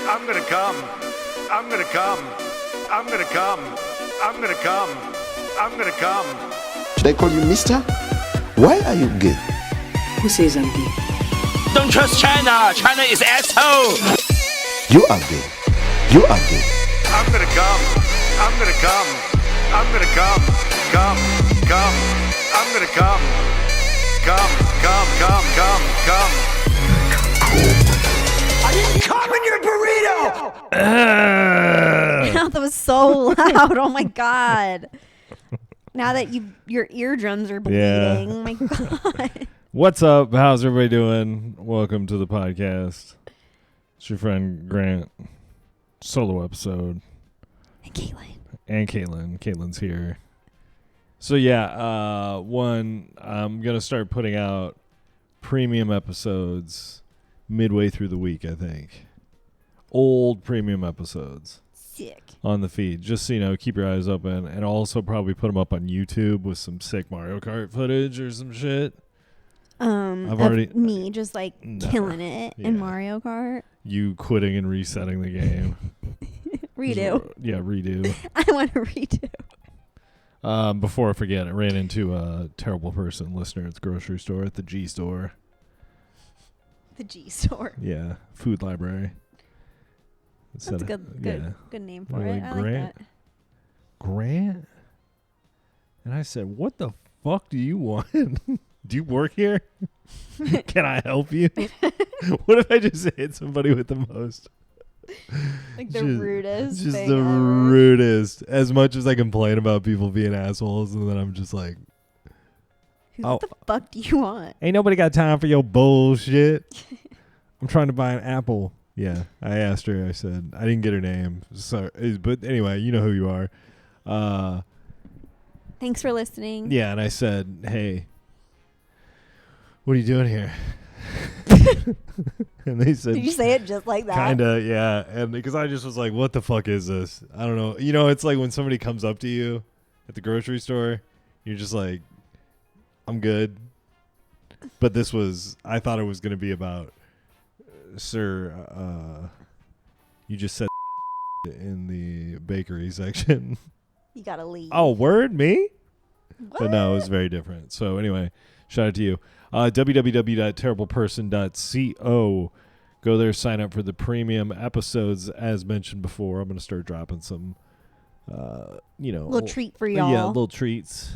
I'm gonna come. I'm gonna come. I'm gonna come. I'm gonna come. I'm gonna come. Should I call you mister? Why are you gay? Who says I'm gay? Don't trust China. China is asshole. You are gay. You are gay. I'm gonna come. I'm gonna come. I'm gonna come. Come. Come. I'm gonna come. Come. Come. Come. Come. Come. I didn't come in your burrito. That was so loud. Oh my god. Now that your eardrums are bleeding. Yeah. Oh my god. What's up? How's everybody doing? Welcome to the podcast. It's your friend Grant. Solo episode. And Caitlin. And Caitlin. Caitlin's here. So yeah, I'm going to start putting out premium episodes midway through the week, I think. Old premium episodes. Sick. On the feed. Just so you know, keep your eyes open. And also probably put them up on YouTube with some sick Mario Kart footage or some shit. I've already me just like killing it in Mario Kart. You quitting and resetting the game. Redo. Yeah, redo. I want to redo. Before I forget, I ran into a terrible person listener at the grocery store, at the G store. The G store. Yeah, food library. That's a good name for it. I Grant? like that. Grant? And I said, what the fuck do you want? Do you work here? Can I help you? What if I just hit somebody with the most? Like the rudest. Just thing the ever. rudest. As much as I complain about people being assholes, and then I'm just like, Who the fuck do you want? ain't nobody got time for your bullshit. I'm trying to buy an apple. Yeah, I asked her. I said, I didn't get her name. Sorry. But anyway, you know who you are. Thanks for listening. Yeah, and I said, hey, what are you doing here? And they said, Did you say it just like that? Kinda, yeah. And because I just was like, what the fuck is this? I don't know. You know, it's like when somebody comes up to you at the grocery store, you're just like, I'm good. But this was, I thought it was going to be about, sir, you just said in the bakery section. You gotta leave. Oh, word? Me? What? But no, it was very different. So anyway, shout out to you. www.terribleperson.co. Go there, sign up for the premium episodes. As mentioned before, I'm going to start dropping some, little treat for y'all. Yeah, little treats.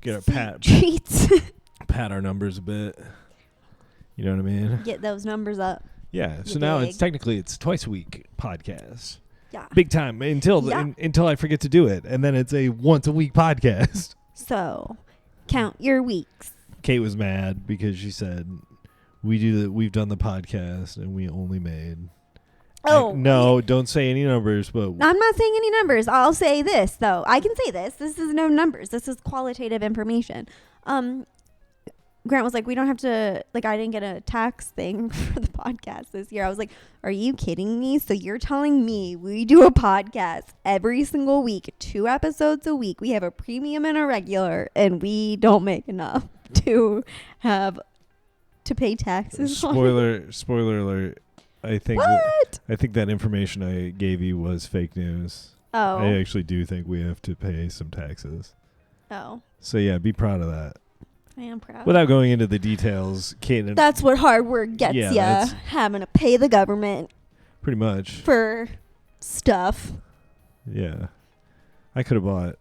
Get our treats. pat our numbers a bit. You know what I mean? Get those numbers up. Yeah. You So now dig? it's twice a week podcast. Yeah. Big time until I forget to do it, and then it's a once a week podcast. So, count your weeks. Kate was mad because she said we've done the podcast and we only made. Oh no! Don't say any numbers, but I'm not saying any numbers. I'll say this though. I can say this. This is no numbers. This is qualitative information. Grant was like, we don't have to, like, I didn't get a tax thing for the podcast this year. I was like, are you kidding me? So you're telling me we do a podcast every single week, 2 episodes a week. We have a premium and a regular, and we don't make enough to have to pay taxes. spoiler alert. I think that information I gave you was fake news. Oh. I actually do think we have to pay some taxes. Oh. So yeah, be proud of that. I am proud. Without going into the details, Kate and That's what hard work gets ya. Having to pay the government pretty much for stuff. Yeah. I could have bought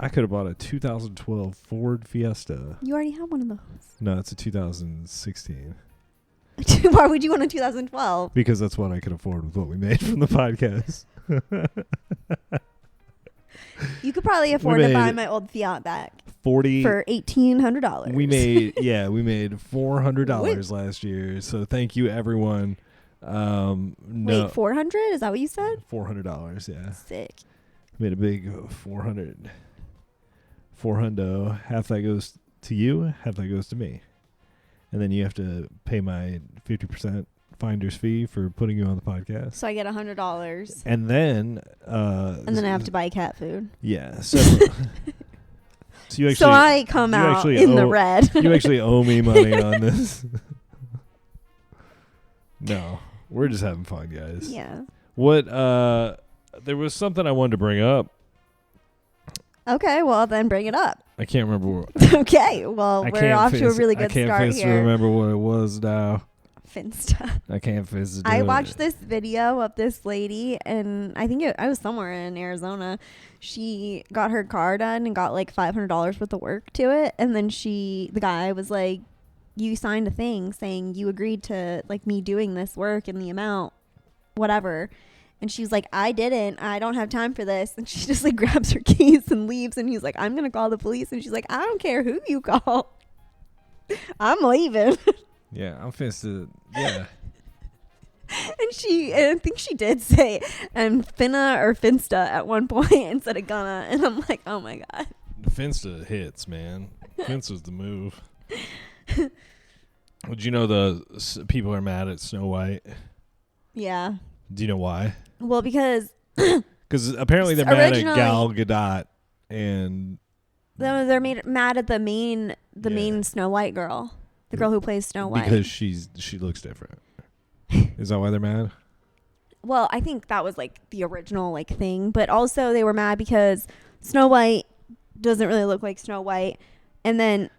a 2012 Ford Fiesta. You already have one of those. No, it's a 2016. Why would you want a 2012? Because that's what I could afford with what we made from the podcast. You could probably afford to buy my old Fiat back for $1,800. We made $400 last year. So thank you, everyone. Wait, 400? Is that what you said? $400, yeah. Sick. Made a big 400. Half that goes to you, half that goes to me. And then you have to pay my 50% finder's fee for putting you on the podcast. So I get $100. And then I have to buy cat food. Yeah. So you actually, so I come out in the red. You actually owe me money on this. No. We're just having fun, guys. Yeah. What? There was something I wanted to bring up. Okay, well then bring it up. I can't remember. What, Okay, well we're off to a really good start I can't here. remember what it was now. Finsta. I can't fizz. I watched this video of this lady, and I think I was somewhere in Arizona. She got her car done and got like $500 worth of work to it, and then the guy was like, "You signed a thing saying you agreed to like me doing this work and the amount, whatever." And she's like, "I didn't. I don't have time for this." And she just like grabs her keys and leaves. And he's like, "I'm gonna call the police." And she's like, "I don't care who you call. I'm leaving." Yeah, I'm finna. Yeah. And I think she did say finna or finsta at one point instead of gonna. And I'm like, oh my God. The Finsta hits, man. Finsta's the move. Would you know the people are mad at Snow White? Yeah. Do you know why? Well, because apparently they're mad at Gal Gadot and they're mad at the main Snow White girl, the girl who plays Snow White, because she looks different. Is that why they're mad? Well, I think that was like the original like thing, but also they were mad because Snow White doesn't really look like Snow White, and then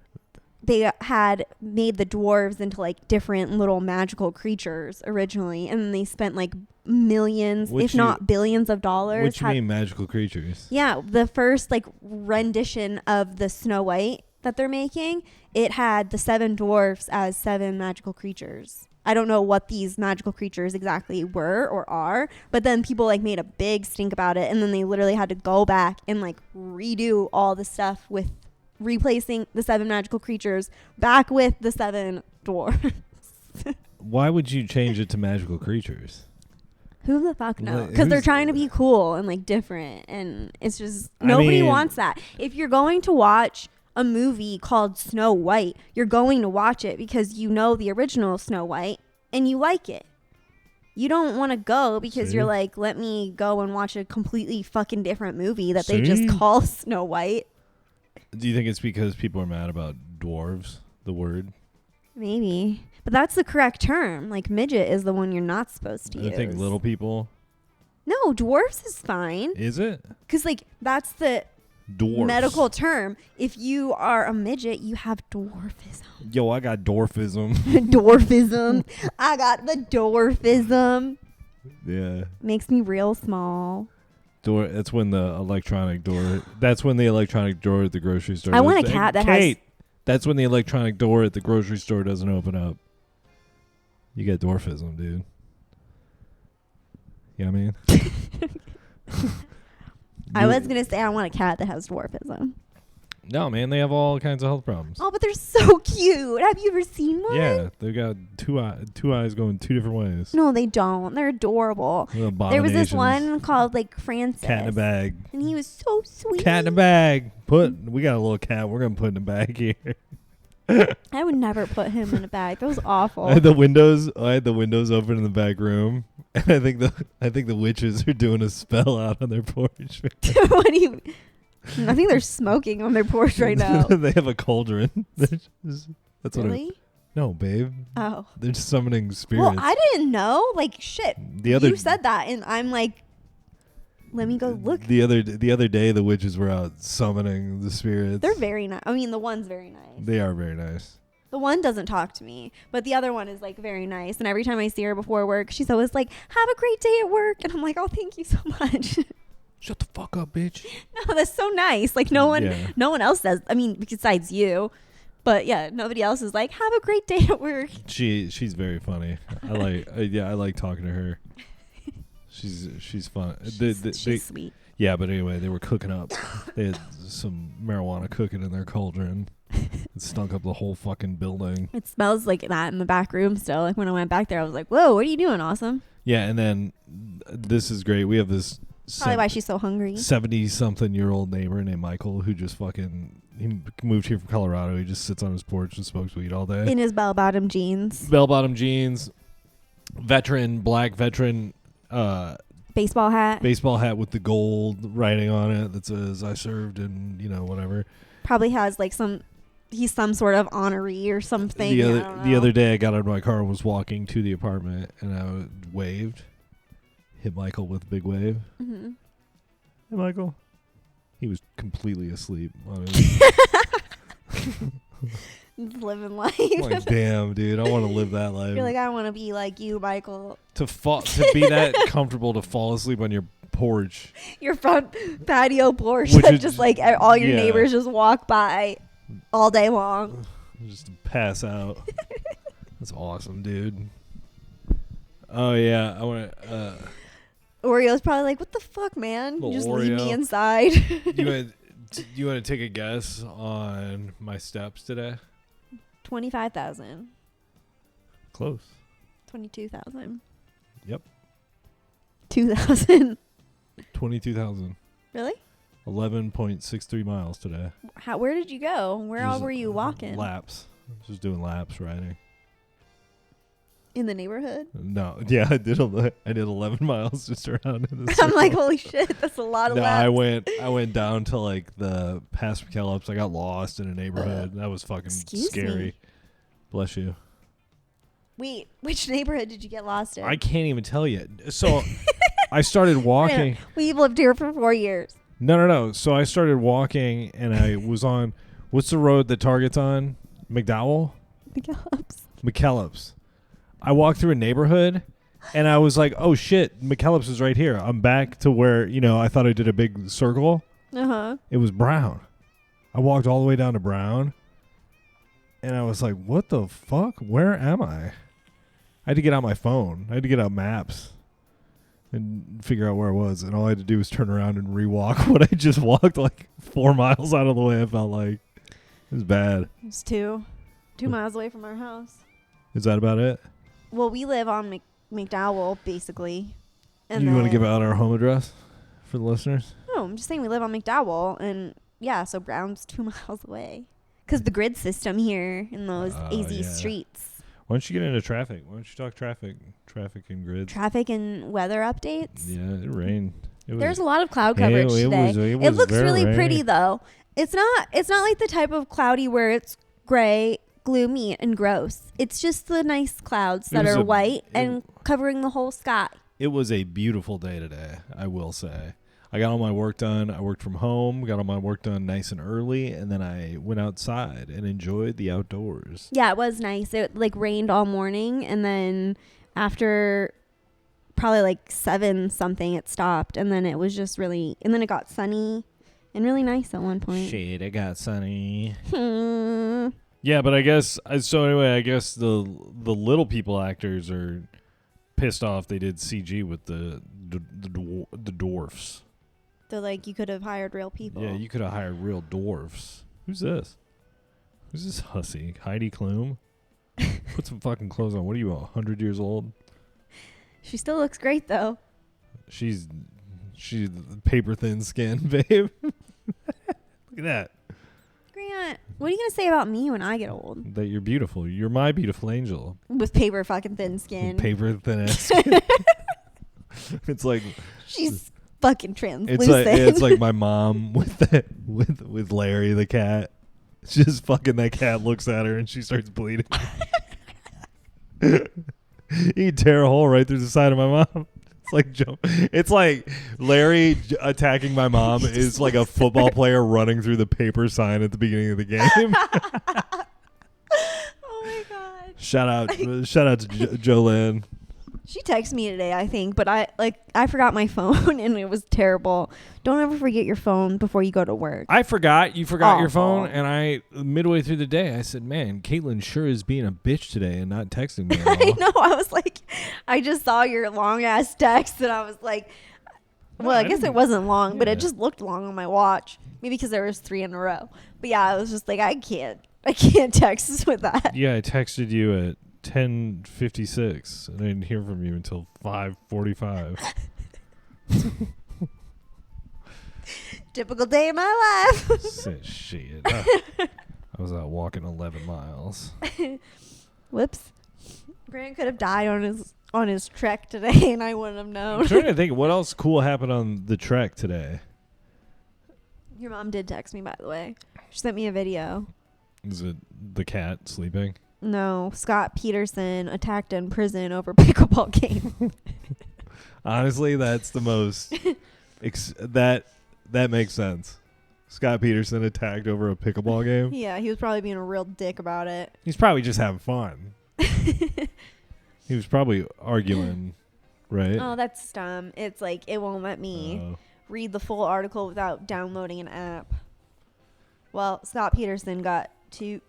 they had made the dwarves into like different little magical creatures originally, and then they spent like millions, if not billions of dollars. What you mean magical creatures? Yeah, the first like rendition of the Snow White that they're making, it had the 7 dwarfs as 7 magical creatures. I don't know what these magical creatures exactly were or are, but then people like made a big stink about it, and then they literally had to go back and like redo all the stuff with replacing the 7 magical creatures back with the 7 dwarfs. Why would you change it to magical creatures? Who the fuck knows? Because they're trying to be cool and like different, and it's just nobody wants that. If you're going to watch a movie called Snow White, you're going to watch it because you know the original Snow White and you like it. You don't want to go because you're like, let me go and watch a completely fucking different movie that they just call Snow White. Do you think it's because people are mad about dwarves, the word? Maybe. But that's the correct term. Like, midget is the one you're not supposed to use. I think little people. No, dwarfs is fine. Is it? Because, like, that's the dwarfs. Medical term. If you are a midget, you have dwarfism. Yo, I got dwarfism. Dwarfism. I got the dwarfism. Yeah. Makes me real small. That's when the electronic door. That's when the electronic door at the grocery store. I want a cat that Kate, that's when the electronic door at the grocery store doesn't open up. You get dwarfism, dude. You know what I mean? I was going to say I want a cat that has dwarfism. No, man, they have all kinds of health problems. Oh, but they're so cute. Have you ever seen one? Yeah, they've got two eyes going 2 different ways. No, they don't. They're adorable. There was this one called like Francis. Cat in a bag. And he was so sweet. Cat in a bag. We got a little cat. We're gonna put in a bag here. I would never put him in a bag. That was awful. I had the windows open in the back room, and I think the witches are doing a spell out on their porch. What do you? I think they're smoking on their porch right now. They have a cauldron. That's really? No, babe. Oh. They're just summoning spirits. Well, I didn't know. Like, shit. You said that, and I'm like, let me go look. The other day, the witches were out summoning the spirits. They're very nice. I mean, the one's very nice. They are very nice. The one doesn't talk to me, but the other one is like very nice. And every time I see her before work, she's always like, "Have a great day at work," and I'm like, "Oh, thank you so much." Shut the fuck up, bitch. No, that's so nice. Like no one else says. I mean, besides you, but yeah, nobody else is like, "Have a great day at work." She's very funny. I like talking to her. She's fun. She's sweet. Yeah, but anyway, they were cooking up. They had some marijuana cooking in their cauldron. It stunk up the whole fucking building. It smells like that in the back room still. Like when I went back there, I was like, "Whoa, what are you doing, awesome?" Yeah, and then this is great. We have this probably why she's so hungry. 70-something-year-old neighbor named Michael who just he moved here from Colorado. He just sits on his porch and smokes weed all day. In his bell-bottom jeans. Black veteran. Baseball hat with the gold writing on it that says "I served" and whatever. Probably has like some he's some sort of honoree or something. The other day, I got out of my car and was walking to the apartment, and I waved. Hit Michael with a big wave. Mm-hmm. Hey, Michael. He was completely asleep on his living life. I'm like, damn, dude, I want to live that life. You're like, I want to be like you, Michael. To be that comfortable to fall asleep on your porch. Your front patio porch Which that is just like all your neighbors just walk by all day long. Just to pass out. That's awesome, dude. Oh yeah, I want to. Oreo's probably like, what the fuck, man? You just leave me Oreo. inside. You want to take a guess on my steps today? 25,000. Close. 22,000. Yep. 2,000. 22,000. Really? 11.63 miles today. Where did you go? Where all Just were you walking? Laps. Just doing laps riding. In the neighborhood? No, yeah, I did 11 miles just around in the I'm like, circle. holy shit, that's a lot of No, laps. I went down to like the past McKellips. I got lost in a neighborhood. That was fucking Excuse scary. me. Bless you. Wait, which neighborhood did you get lost in? I can't even tell you. So I started walking. We've lived here for 4 years. No. So I started walking and I was on, what's the road that Target's on? McDowell? McKellips. I walked through a neighborhood and I was like, oh shit, McKellips is right here. I'm back to where, I thought I did a big circle. Uh-huh. It was Brown. I walked all the way down to Brown and I was like, what the fuck? Where am I? I had to get out my phone. I had to get out maps and figure out where I was. And all I had to do was turn around and rewalk what I just walked like 4 miles out of the way. I felt like it was bad. It's 2 miles away from our house. Is that about it? Well, we live on McDowell, basically. And You want to give out our home address for the listeners? No, I'm just saying we live on McDowell. And, yeah, so Brown's 2 miles away. Because the grid system here in those AZ streets. Why don't you get into traffic? Why don't you talk traffic and grids? Traffic and weather updates. Yeah, it rained. There's a lot of cloud coverage today. It looks really pretty, though. It's not like the type of cloudy where it's gray, gloomy, and gross. It's just the nice clouds that are white and covering the whole sky. It was a beautiful day today, I will say. I got all my work done. I worked from home, got all my work done nice and early, and then I went outside and enjoyed the outdoors. Yeah, it was nice. It rained all morning, and then after probably 7 something, it stopped, and then it was just and then it got sunny and really nice at one point. Shit, it got sunny. Yeah, but I guess I guess the little people actors are pissed off they did CG with the dwarfs. They're like, you could have hired real people. Yeah, you could have hired real dwarfs. Who's this? Who's this hussy? Heidi Klum? Put some fucking clothes on. What are you, 100 years old? She still looks great, though. She's paper thin skin, babe. Look at that. Grant, what are you going to say about me when I get old? That you're beautiful. You're my beautiful angel. With paper fucking thin skin. Paper thin ass skin. It's like... She's fucking translucent. It's like my mom with Larry the cat. It's just fucking that cat looks at her and she starts bleeding. He tear a hole right through the side of my mom. It's like Larry attacking my mom is like a football player running through the paper sign at the beginning of the game. Oh my god! Shout out to Jolene. She texted me today, I think, but I forgot my phone and it was terrible. Don't ever forget your phone before you go to work. I forgot. You forgot your phone, and midway through the day, I said, man, Caitlin sure is being a bitch today and not texting me at all. I know. I was like, I just saw your long-ass text, and I was like, well, I guess it wasn't long, but it just looked long on my watch. Maybe because there was 3 in a row. But yeah, I was just like, I can't text with that. Yeah, I texted you at 10:56 and I didn't hear from you until 5:45. Typical day in my life. Shit. I was out walking 11 miles. Whoops. Grant could have died on his trek today and I wouldn't have known. I'm trying to think what else cool happened on the trek today. Your mom did text me, by the way. She sent me a video. Is it the cat sleeping? No, Scott Peterson attacked in prison over pickleball game. Honestly, that's the most that makes sense. Scott Peterson attacked over a pickleball game. Yeah, he was probably being a real dick about it. He's probably just having fun. He was probably arguing, right? Oh, that's dumb. It's like it won't let me read the full article without downloading an app. Well, Scott Peterson got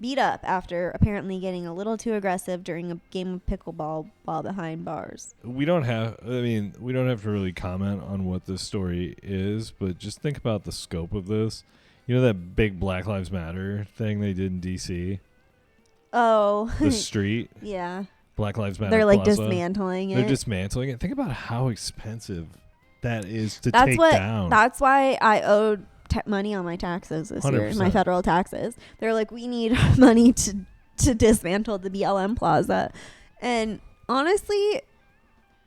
beat up after apparently getting a little too aggressive during a game of pickleball while behind bars. We don't have to really comment on what this story is, but just think about the scope of this. You know that big Black Lives Matter thing they did in DC? Oh. The street? Yeah. Black Lives Matter They're like Plaza. dismantling it. They're dismantling it. Think about how expensive that is to take down. That's why I owed money on my taxes this year, 100%. my federal taxes. They're like, we need money to dismantle the BLM Plaza. And honestly,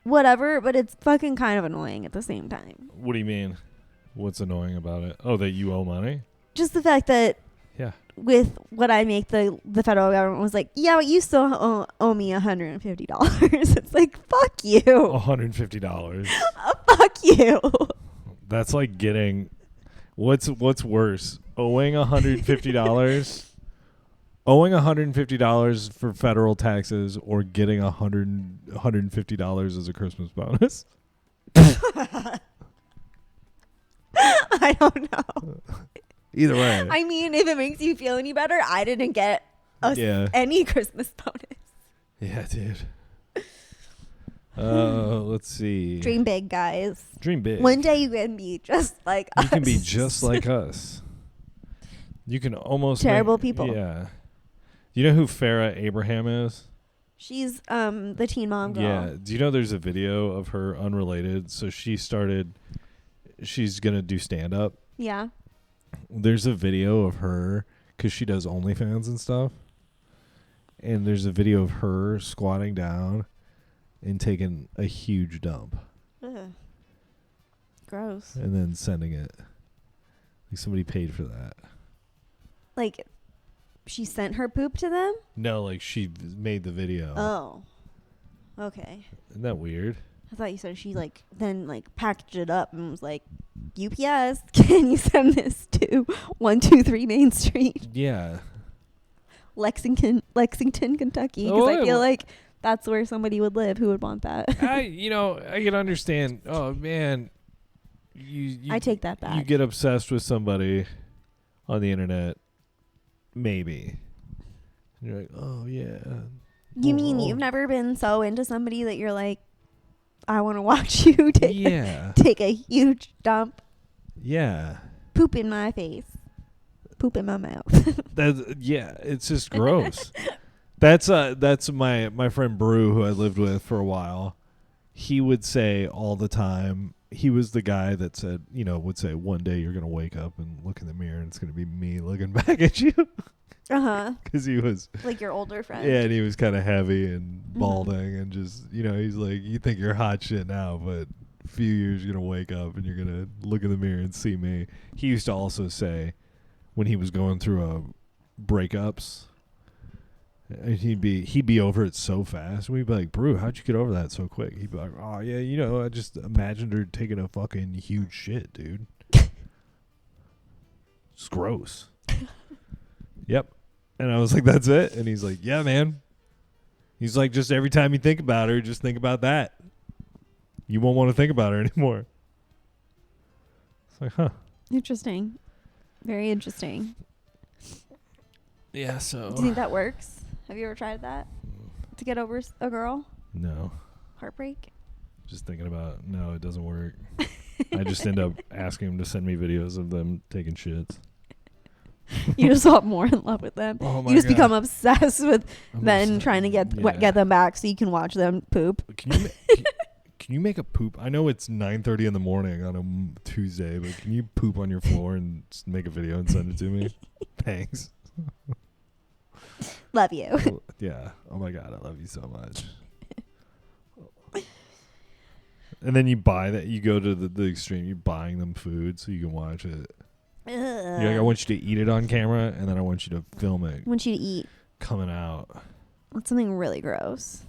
whatever, but it's fucking kind of annoying at the same time. What do you mean? What's annoying about it? Oh, that you owe money? Just the fact that Yeah. with what I make, the federal government was like, yeah, but you still owe me $150. It's like, fuck you. $150. Fuck you. That's like getting... What's worse? Owing $150? Owing $150 for federal taxes or getting $150 as a Christmas bonus? I don't know. Either way. I mean, if it makes you feel any better, I didn't get any Christmas bonus. Yeah, dude. Let's see. Dream big, guys. Dream big. One day you can be just like us. You can be just like us. You can almost terrible people. Yeah. You know who Farrah Abraham is? She's the Teen Mom girl. Yeah. Do you know there's a video of her unrelated? So she's gonna do stand up. Yeah. There's a video of her because she does OnlyFans and stuff. And there's a video of her squatting down and taking a huge dump. Ugh. Gross. And then sending it. Like somebody paid for that. Like, she sent her poop to them? No, like she made the video. Oh. Okay. Isn't that weird? I thought you said she then packaged it up and was like, UPS, can you send this to 123 Main Street, Yeah. Lexington, Kentucky? Because I feel like that's where somebody would live who would want that. I can understand. Oh man, I take that back. You get obsessed with somebody on the internet, maybe. And you're like, oh yeah. You mean you've never been so into somebody that you're like, I want to watch you take a huge dump, Yeah. poop in my face, poop in my mouth. It's just gross. That's my friend Brew, who I lived with for a while. He would say all the time, he was the guy that said, would say, one day you're going to wake up and look in the mirror and it's going to be me looking back at you. Uh-huh. Because he was... Like your older friend. Yeah, and he was kind of heavy and balding and just, he's like, you think you're hot shit now, but a few years you're going to wake up and you're going to look in the mirror and see me. He used to also say, when he was going through breakups, and he'd be over it so fast. We'd be like, Brew, how'd you get over that so quick? He'd be like, oh, yeah, I just imagined her taking a fucking huge shit, dude. It's gross. Yep. And I was like, that's it? And he's like, yeah, man. He's like, just every time you think about her, just think about that. You won't want to think about her anymore. It's like, huh. Interesting. Very interesting. Yeah, so. Do you think that works? Have you ever tried that? To get over a girl? No. Heartbreak? Just thinking about, no, it doesn't work. I just end up asking him to send me videos of them taking shits. You just fall more in love with them. Oh my you just God. become obsessed with I'm then obsessed. trying to get them back so you can watch them poop. Can you make a poop? I know it's 9:30 in the morning on a Tuesday, but can you poop on your floor and just make a video and send it to me? Thanks. Love you. Yeah. Oh my God, I love you so much. And then you buy that. You go to the extreme. You're buying them food so you can watch it. Ugh. You're like, I want you to eat it on camera, and then I want you to film it I want you to eat. coming out. What's something really gross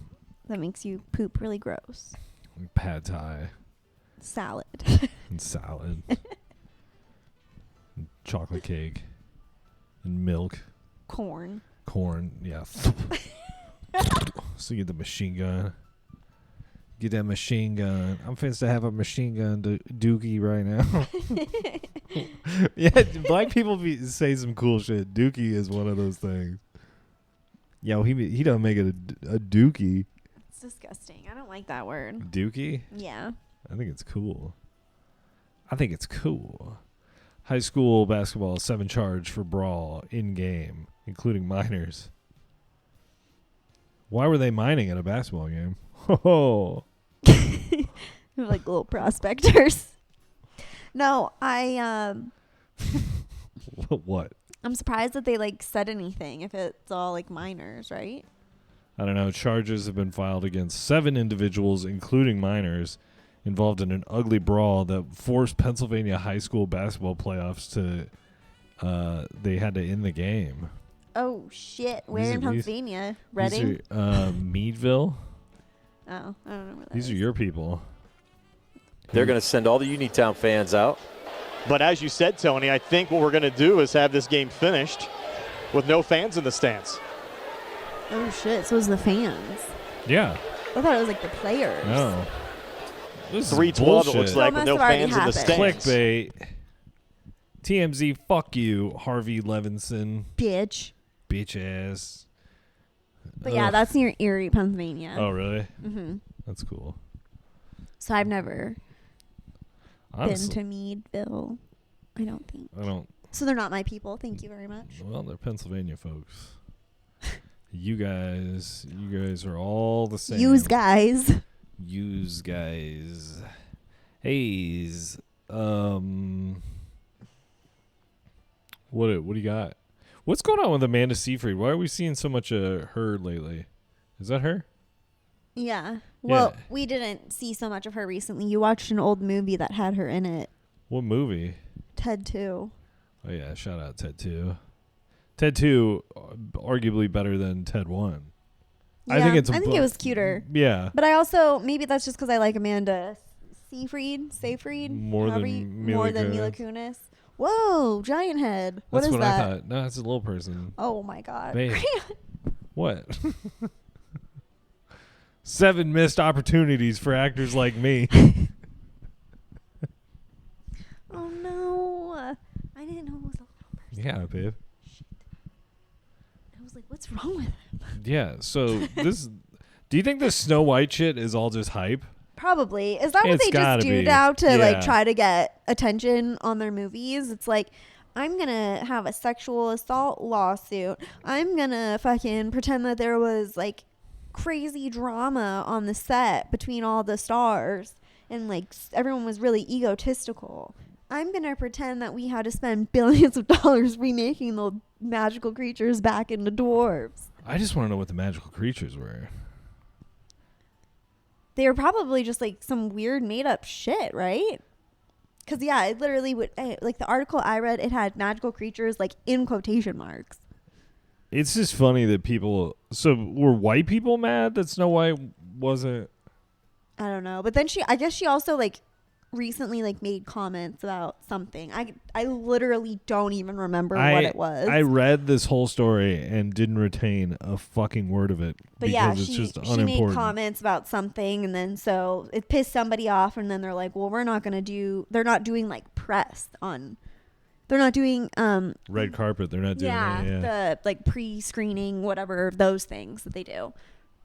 that makes you poop really gross? Pad thai Salad. and salad. And chocolate cake. And milk. Corn. Corn. Yeah. So you get the machine gun. Get that machine gun. I'm finna to have a machine gun dookie right now. Yeah, black people say some cool shit. Dookie is one of those things. Yo, he doesn't make it a dookie. It's disgusting. I don't like that word. Dookie? Yeah. I think it's cool. High school basketball 7 charge for brawl in game, including minors. Why were they mining at a basketball game? Oh. Like little prospectors. No, What? I'm surprised that they like said anything if it's all like minors, right? I don't know. Charges have been filed against 7 individuals, including minors, involved in an ugly brawl that forced Pennsylvania high school basketball playoffs to. They had to end the game. Oh shit! Where These in are- these- Pennsylvania? Reading? These are, Meadville. Oh, I don't know where that These is. are your people. They're going to send all the Uniontown fans out. But as you said, Tony, I think what we're going to do is have this game finished with no fans in the stands. Oh shit! So it was the fans. Yeah. I thought it was like the players. No. This is 3:12, it bullshit. looks like, with must no have already fans in the happened. stands. Clickbait. TMZ, fuck you, Harvey Levinson, Bitch. bitch ass. But yeah, Ugh. that's near Erie, Pennsylvania. Oh, really? Mm-hmm. That's cool. So I've never Honestly, been to Meadville. I don't think. I don't. So they're not my people. Thank you very much. Well, they're Pennsylvania folks. You guys are all the same. Use guys. Use guys. Hayes. What do you got? What's going on with Amanda Seyfried? Why are we seeing so much of her lately? Is that her? Yeah. Well, Yeah. we didn't see so much of her recently. You watched an old movie that had her in it. What movie? Ted 2. Oh yeah, shout out Ted 2. Ted 2, arguably better than Ted 1. Yeah, I think it's. it was cuter. Yeah. But I also, maybe that's just because I like Amanda Seyfried. More than however more than Mila Kunis. Whoa, giant head. What That's is what that? I thought. No, it's a little person. Oh my god. Babe. What? 7 missed opportunities for actors like me. Oh no. I didn't know it was a little person. Yeah, babe. I was like, what's wrong with him? Yeah. So this. Do you think this Snow White shit is all just hype? Probably. Is that what It's they gotta just do be. now to Yeah. like try to get attention on their movies? It's like, I'm gonna have a sexual assault lawsuit. I'm gonna fucking pretend that there was like crazy drama on the set between all the stars and like everyone was really egotistical. I'm gonna pretend that we had to spend billions of dollars remaking the magical creatures back into dwarves. I just want to know what the magical creatures were. They were probably just like some weird made up shit, right? Because yeah, it literally would like the article I read. It had magical creatures like in quotation marks. It's just funny that people. So were white people mad that Snow White wasn't? I don't know, but then I guess she also like recently like made comments about something. I literally don't even remember what it was. I read this whole story and didn't retain a fucking word of it. But because yeah, it's she just made unimportant. comments about something, and then so it pissed somebody off, and then they're like, well, we're not gonna do. They're not doing like press on. They're not doing Red carpet. They're not doing yeah, that. Yeah. the like pre-screening, whatever those things that they do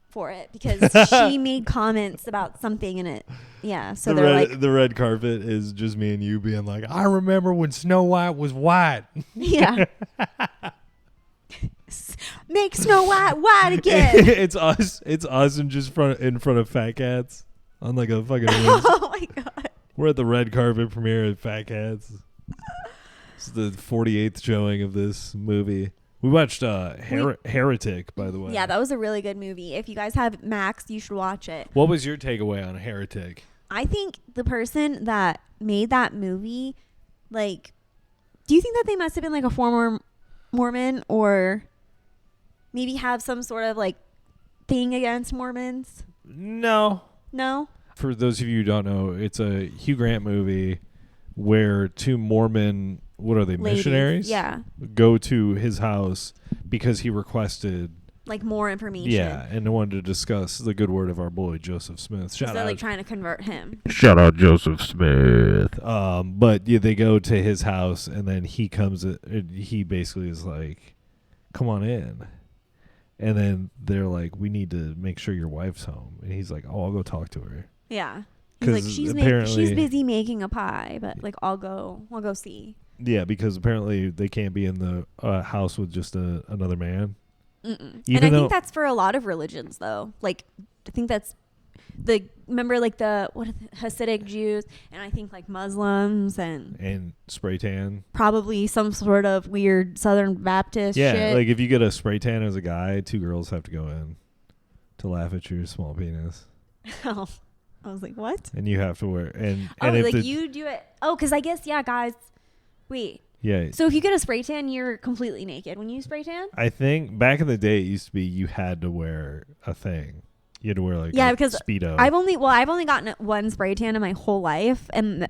for it, because she made comments about something in it. Yeah, so the they're red, like, the red carpet is just me and you being like, I remember when Snow White was white. yeah, make Snow White white again. It's us in just in front of Fat Cats on like a fucking. Oh my god. We're at the red carpet premiere at Fat Cats. It's the 48th showing of this movie. We watched Heretic, by the way. Yeah, that was a really good movie. If you guys have Max, you should watch it. What was your takeaway on Heretic? I think the person that made that movie, like, Do you think that they must have been like a former Mormon, or maybe have some sort of like thing against Mormons? No. No? For those of you who don't know, it's a Hugh Grant movie where two Mormon, what are they, Ladies, missionaries? yeah. Go to his house because he requested Like more information. Yeah, and wanted to discuss the good word of our boy Joseph Smith. So they're like trying to convert him. Shout out Joseph Smith. But yeah, they go to his house, and then he comes. He basically is like, "Come on in," and then they're like, "We need to make sure your wife's home," and he's like, "Oh, I'll go talk to her." Yeah. He's like, she's busy making a pie, but like I'll go see. Yeah, because apparently they can't be in the house with just another man. And I think that's for a lot of religions, though. Like, I think that's remember like the Hasidic Jews, and I think like Muslims and spray tan. Probably some sort of weird Southern Baptist Yeah, shit. like if you get a spray tan as a guy, 2 girls have to go in to laugh at your small penis. Oh, I was like, what? And you have to wear and like you do it. Oh, because I guess guys. Wait. Yeah. So if you get a spray tan, you're completely naked when you spray tan? I think back in the day, it used to be you had to wear a thing. You had to wear like a because Speedo. I've only gotten one spray tan in my whole life, and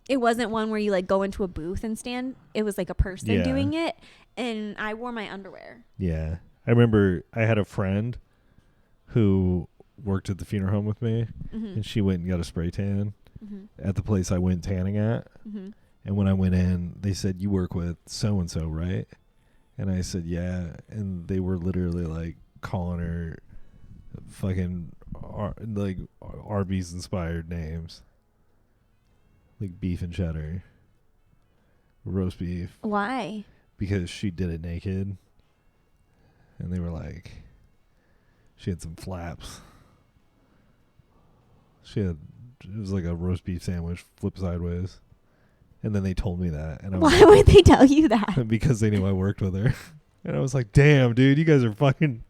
it wasn't one where you like go into a booth and stand. It was like a person doing it, and I wore my underwear. Yeah. I remember I had a friend who worked at the funeral home with me, and she went and got a spray tan at the place I went tanning at. And when I went in, they said, "You work with so-and-so, right?" And I said, "Yeah." And they were literally like calling her fucking like Arby's inspired names. Like beef and cheddar. Roast beef. Why? Because she did it naked. And they were like, she had some flaps. It was like a roast beef sandwich flipped sideways. And then they told me that. And why would they tell you that? Because they knew I worked with her. And I was like, damn, dude, you guys are fucking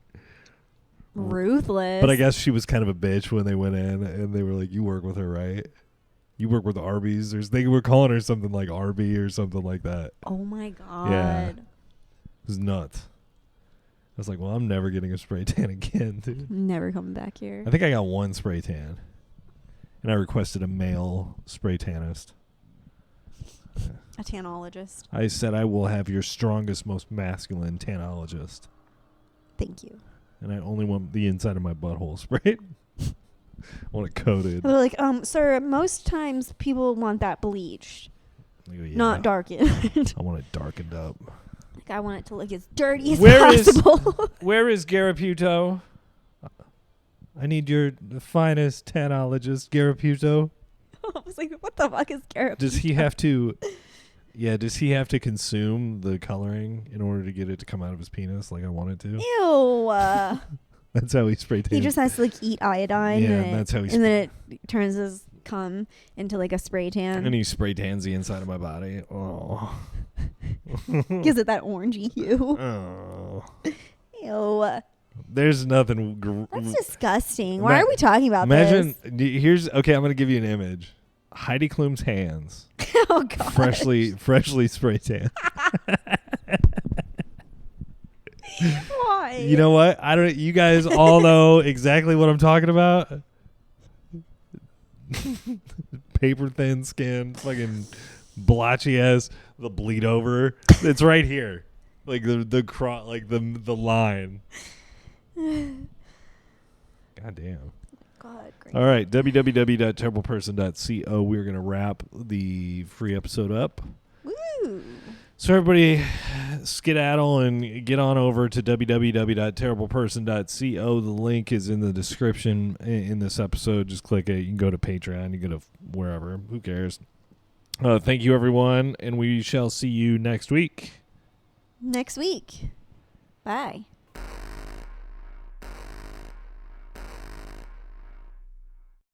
ruthless. But I guess she was kind of a bitch when they went in, and they were like, "You work with her, right? You work with Arby's." They were calling her something like Arby or something like that. Oh my god. Yeah. It was nuts. I was like, well, I'm never getting a spray tan again, dude. Never coming back here. I think I got one spray tan. And I requested a male spray tannist. A tanologist. I said, I will have your strongest, most masculine tanologist. Thank you. And I only want the inside of my butthole sprayed. I want it coated. They're like, sir, most times people want that bleached. I go, yeah, not darkened. I want it darkened up. Like, I want it to look as dirty as possible. Where is Garaputo? I need your finest tanologist, Garaputo. I was like, what the fuck is Garaputo? Does he have to... Yeah, does he have to consume the coloring in order to get it to come out of his penis like I want it to? Ew. That's how he spray tans. He just has to like eat iodine. Yeah, and that's how he and then it turns his cum into like a spray tan. And he spray tans the inside of my body. Oh. Gives it that orangey hue. Oh. Ew. There's nothing... That's disgusting. Why are we talking about this? this? Okay, I'm going to give you an image. Heidi Klum's hands. Oh, God. Freshly spray tan. Why? You know what? You guys all know exactly what I'm talking about. Paper thin skin, fucking blotchy ass, the bleed over. It's right here. Like the line. God damn. God, great. All right, www.terribleperson.co. We're going to wrap the free episode up. Woo! So everybody skedaddle and get on over to www.terribleperson.co. The link is in the description in this episode. Just click it. You can go to Patreon. You can go to wherever. Who cares? Thank you, everyone, and we shall see you next week. Next week. Bye.